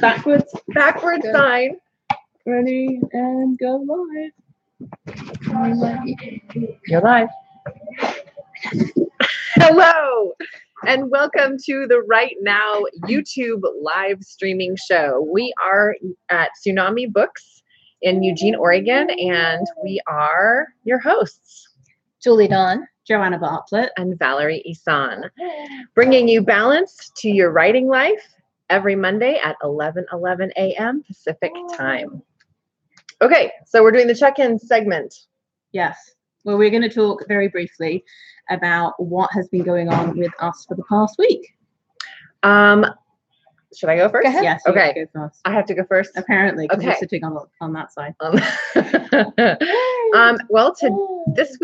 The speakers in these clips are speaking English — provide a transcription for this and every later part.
Backwards Good. sign. Ready and go live. You're live. Hello, and welcome to the Right Now YouTube live streaming show. We are at Tsunami Books in Eugene, Oregon, and we are your hosts, Julie Dawn. Joanna Bartlett. and Valerie Isan, bringing you balance to your writing life every Monday at 11:11 a.m. Pacific time. Okay, so we're doing the check-in segment. Yes. Well, we're going to talk very briefly about what has been going on with us for the past week. Should I go first? Go ahead. Yes. you Okay. have to go first. I have to go first. Apparently, because Okay. we're sitting on that side. Well, this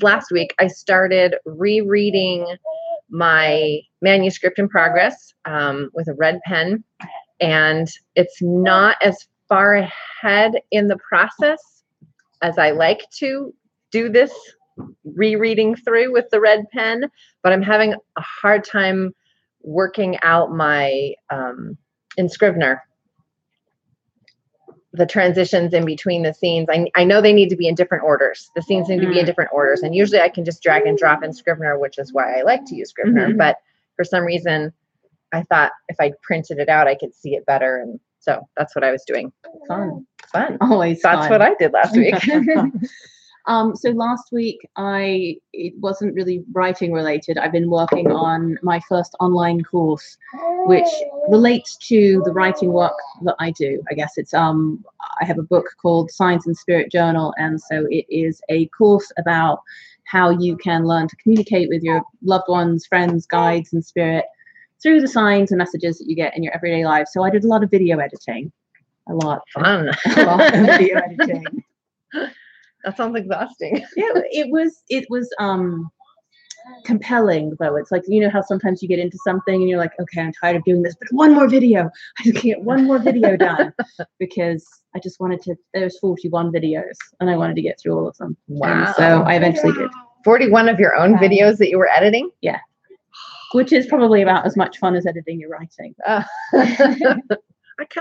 last week, I started rereading my manuscript in progress with a red pen, and it's not as far ahead in the process as I like to do this rereading through with the red pen, but I'm having a hard time working out my in Scrivener, the transitions in between the scenes. I know they need to be in different orders. The scenes need to be in different orders, and usually I can just drag and drop in Scrivener, which is why I like to use Scrivener. But for some reason, I thought if I printed it out, I could see it better, and so that's what I was doing. Fun. Fun. Always That's fun. what I did last week. So last week, it wasn't really writing related. I've been working on my first online course, which relates to the writing work that I do. I guess it's I have a book called Signs and Spirit Journal, and so it is a course about how you can learn to communicate with your loved ones, friends, guides, and spirit through the signs and messages that you get in your everyday life. So I did a lot of video editing. A lot Fun. of video editing. That sounds exhausting. Yeah, it was compelling though. It's like, you know how sometimes you get into something and you're like, okay, I'm tired of doing this, but one more video. I just get one more video done because I just wanted to. There's 41 videos and I wanted to get through all of them. Wow. And so I eventually did. 41 of your own videos that you were editing? Yeah. Which is probably about as much fun as editing your writing. I kind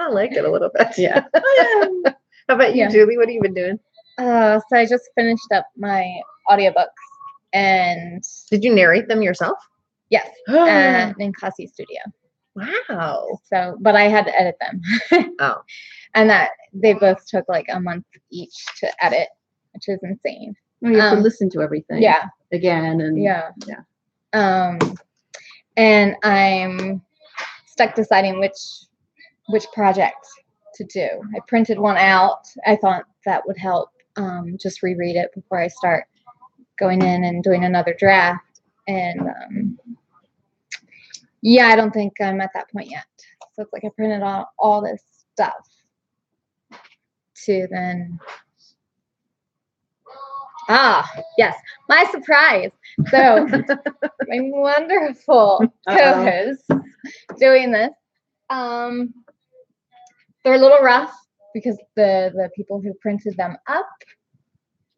of like it a little bit. Yeah. How about you, Yeah. Julie? What have you been doing? So I just finished up my audiobooks, and Did you narrate them yourself? yes, in Kasi Studio. Wow. So, but I had to edit them. Oh. And that they both took like a month each to edit, which is insane. Well, you have to listen to everything. Yeah. Again and Yeah. Yeah. And I'm stuck deciding which project to do. I printed one out. I thought that would help just reread it before I start going in and doing another draft. And yeah, I don't think I'm at that point yet. So it's like I printed out all this stuff to then. Yes, my surprise. So my wonderful co-hosts doing this. They're a little rough because the people who printed them up,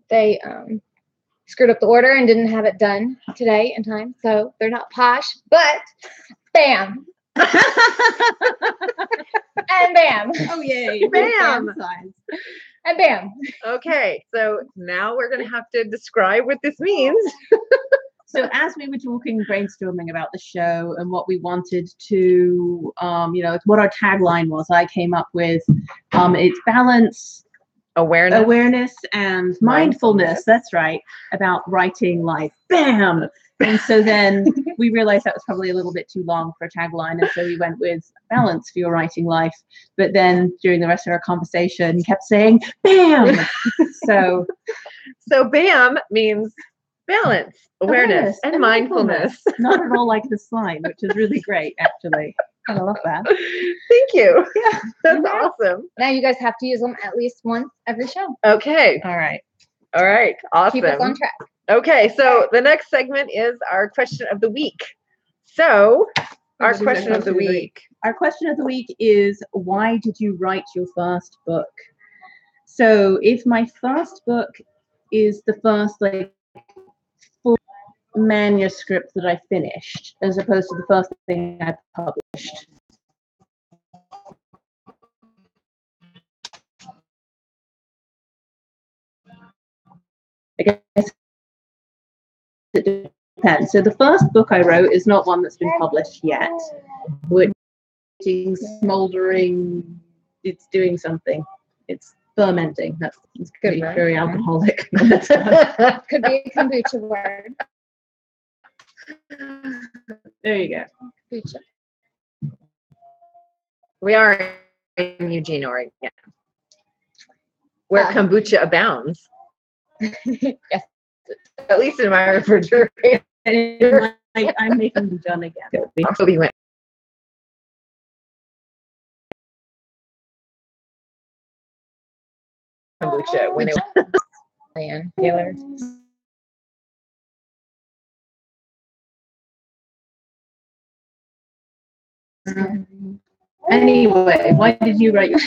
they screwed up the order and didn't have it done today in time. So they're not posh, but bam. And bam. Oh yay. Bam. And bam. Okay, so now we're going to have to describe what this means. So as we were talking, brainstorming about the show and what we wanted to, what our tagline was, I came up with, it's balance, awareness, and mindfulness. That's right, about writing life. Bam! And so then we realized that was probably a little bit too long for a tagline, and so we went with balance for your writing life. But then during the rest of our conversation, kept saying bam. So BAM means balance, awareness, and mindfulness. Not at all like the slide, which is really great, actually. I love that. Thank you. Yeah, that's awesome. Now you guys have to use them at least once every show. Okay. All right. Awesome. Keep us on track. Okay, so the next segment is our question of the week. So, our question of the week. Our question of the week is, why did you write your first book? So, if my first book is the first full manuscript that I finished, as opposed to the first thing I published, I guess it depends. So the first book I wrote is not one that's been published yet. Which is smoldering. It's doing something. It's fermenting. That's Good, very alcoholic. Could be a kombucha word. There you go. Kombucha. We are in Eugene, Oregon, where kombucha abounds. Yes. At least in my refrigerator. I'm making them done again. We went. Kombucha when it Diane Taylor. Anyway, why did you write?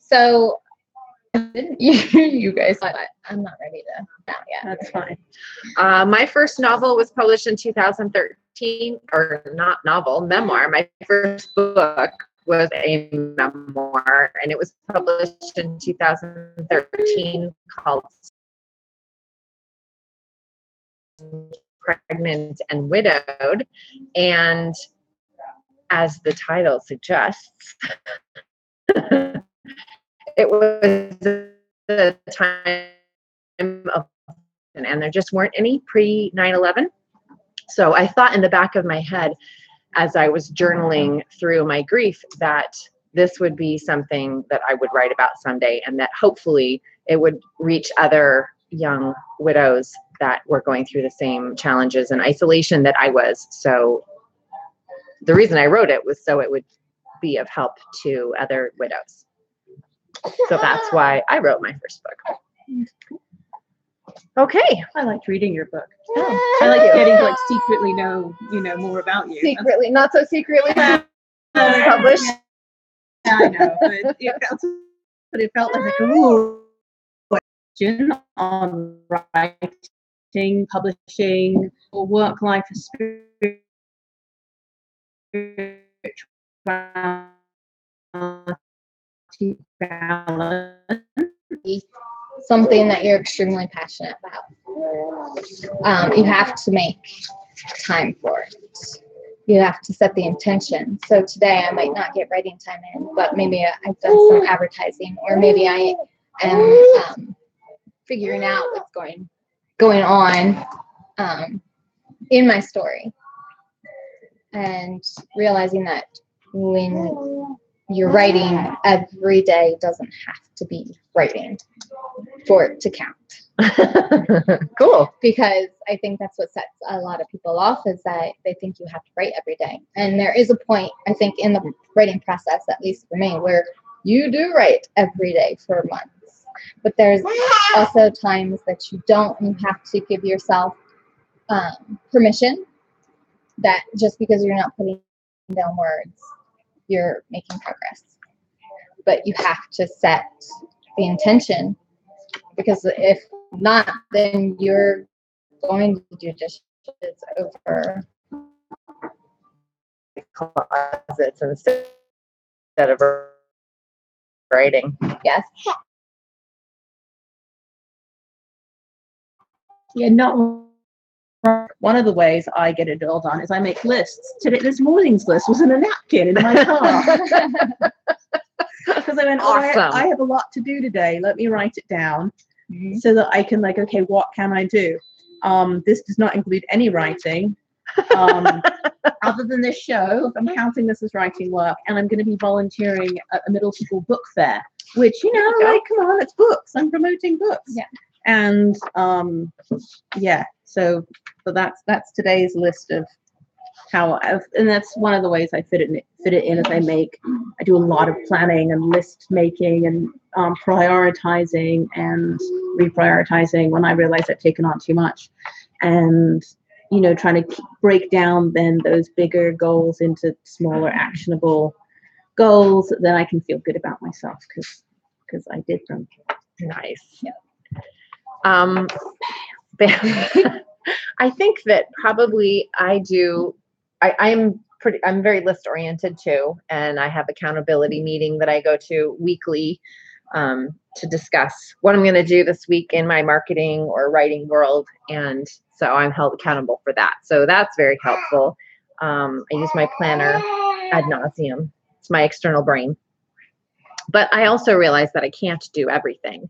So you guys, I'm not ready to now yet. That's fine. My first novel was published in 2013, or not novel, memoir. My first book was a memoir, and it was published in 2013 called Pregnant and Widowed. And as the title suggests, it was the time of, and there just weren't any pre 9/11. So I thought in the back of my head, as I was journaling through my grief, that this would be something that I would write about someday, and that hopefully it would reach other young widows that were going through the same challenges and isolation that I was. So the reason I wrote it was so it would be of help to other widows. So that's why I wrote my first book. Okay. I liked reading your book. Oh, I like getting to secretly know, more about you. secretly, not so secretly published. Yeah, I know, but it felt like a question on writing, publishing, or work-life balance. Something that you're extremely passionate about. You have to make time for it. You have to set the intention. So today I might not get writing time in, but maybe I've done some advertising, or maybe I am figuring out what's going on in my story, and realizing that when you're writing, every day doesn't have to be writing for it to count. Cool. Because I think that's what sets a lot of people off, is that they think you have to write every day. And there is a point, I think, in the writing process, at least for me, where you do write every day for months. But there's also times that you don't, and you have to give yourself permission that just because you're not putting down words, you're making progress. But you have to set the intention, because if not, then you're going to do dishes over Closets instead of writing. Yes. Yeah, not one of the ways I get it all done is I make lists. This morning's list was in a napkin in my car. Because I went, Awesome. I have a lot to do today. Let me write it down so that I can okay, what can I do? This does not include any writing. Other than this show, I'm counting this as writing work, and I'm going to be volunteering at a middle school book fair, which, come on, it's books. I'm promoting books. Yeah. And so that's today's list of how and that's one of the ways I fit it in as I do a lot of planning and list making and prioritizing and reprioritizing when I realize I've taken on too much, and trying to break down then those bigger goals into smaller actionable goals, then I can feel good about myself because I did them. Nice. Yeah. I think that probably I'm very list oriented too, and I have accountability meeting that I go to weekly to discuss what I'm going to do this week in my marketing or writing world. And so I'm held accountable for that. So that's very helpful. I use my planner ad nauseum. It's my external brain. But I also realize that I can't do everything.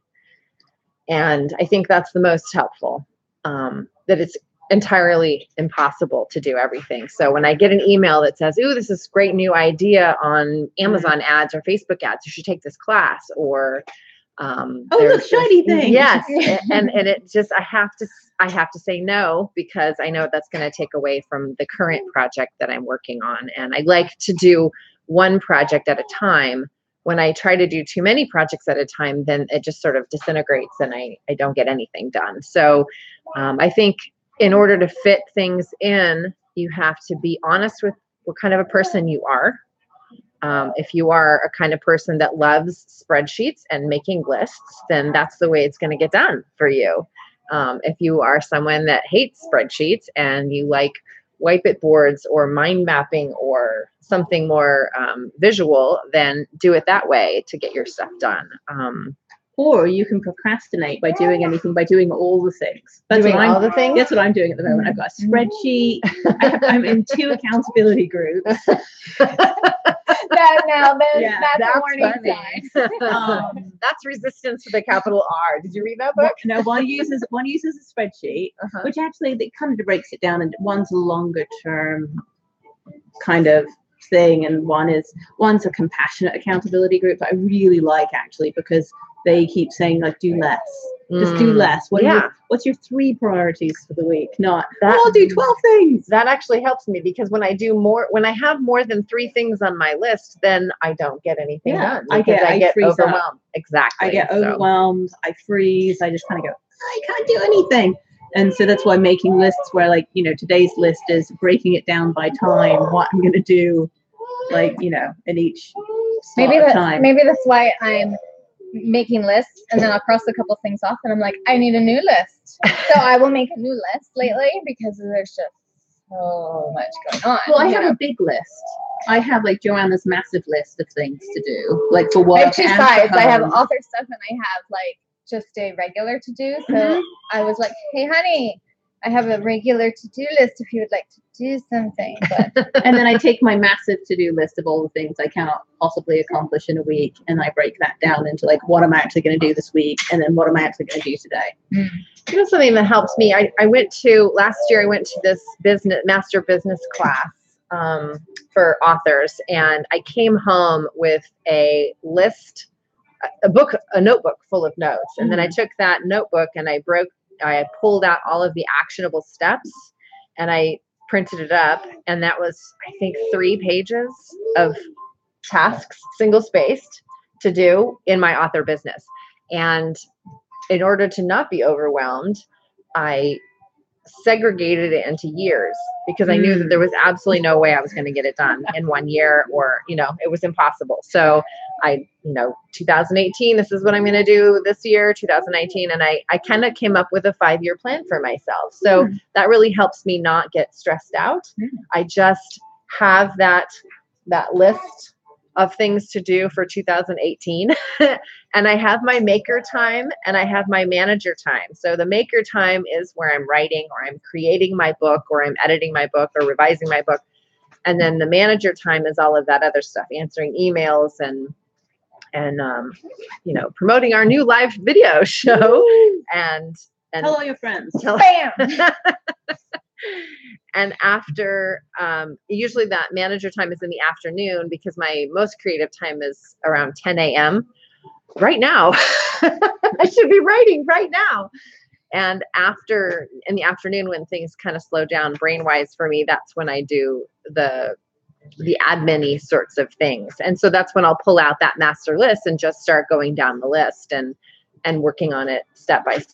And I think that's the most helpful, that it's entirely impossible to do everything. So when I get an email that says, ooh, this is great new idea on Amazon ads or Facebook ads, you should take this class, or look, shiny thing. Yes. and it just, I have to say no, because I know that's going to take away from the current project that I'm working on. And I like to do one project at a time. When I try to do too many projects at a time, then it just sort of disintegrates and I don't get anything done. So I think in order to fit things in, you have to be honest with what kind of a person you are. If you are a kind of person that loves spreadsheets and making lists, then that's the way it's going to get done for you. If you are someone that hates spreadsheets and you like wipe it boards or mind mapping or something more visual, then do it that way to get your stuff done. Or you can procrastinate by doing all the things. All the things? That's what I'm doing at the moment. I've got a spreadsheet. I'm in 2 accountability groups. That's warning sign. That's Resistance to the capital R. Did you read that book? No, one uses a spreadsheet, which actually it kind of breaks it down, and one's a longer term kind of thing, and one's a compassionate accountability group that I really like, actually, because they keep saying, like, do less. Just do less. What's your 3 priorities for the week? Not that, I'll do 12 things. That actually helps me, because when I have more than 3 things on my list, then I don't get anything done. I get overwhelmed. Up. Exactly. I get overwhelmed. I freeze. I just kind of go, I can't do anything. And so that's why making lists where, like, today's list is breaking it down by time, what I'm going to do, like, in each slot of time. Maybe that's why I'm making lists, and then I'll cross a couple things off and I'm like, I need a new list. So I will make a new list lately, because there's just so much going on. Well, I have a big list. I have, like, Joanna's massive list of things to do, like, for work. I have 2 sides. I have author stuff and I have, like, just a regular to do. So I was like, hey honey, I have a regular to-do list if you would like to do something. But and then I take my massive to-do list of all the things I cannot possibly accomplish in a week, and I break that down into, like, what am I actually going to do this week, and then what am I actually going to do today. Something that helps me. Last year I went to this master business class for authors, and I came home with a list, a notebook full of notes, and then I took that notebook and I pulled out all of the actionable steps and I printed it up, and that was, I think, 3 pages of tasks, single spaced, to do in my author business. And in order to not be overwhelmed, I segregated it into years, because I knew that there was absolutely no way I was going to get it done in 1 year, or, it was impossible. So 2018, this is what I'm going to do this year, 2019. And I kind of came up with a 5-year plan for myself. So that really helps me not get stressed out. I just have that list of things to do for 2018. And I have my maker time and I have my manager time. So the maker time is where I'm writing, or I'm creating my book, or I'm editing my book, or revising my book. And then the manager time is all of that other stuff, answering emails and promoting our new live video show. And tell all your friends. Bam! And after, usually that manager time is in the afternoon, because my most creative time is around 10 a.m. right now. I should be writing right now. And in the afternoon, when things kind of slow down brain-wise for me, that's when I do the admin-y sorts of things. And so that's when I'll pull out that master list and just start going down the list and working on it step by step.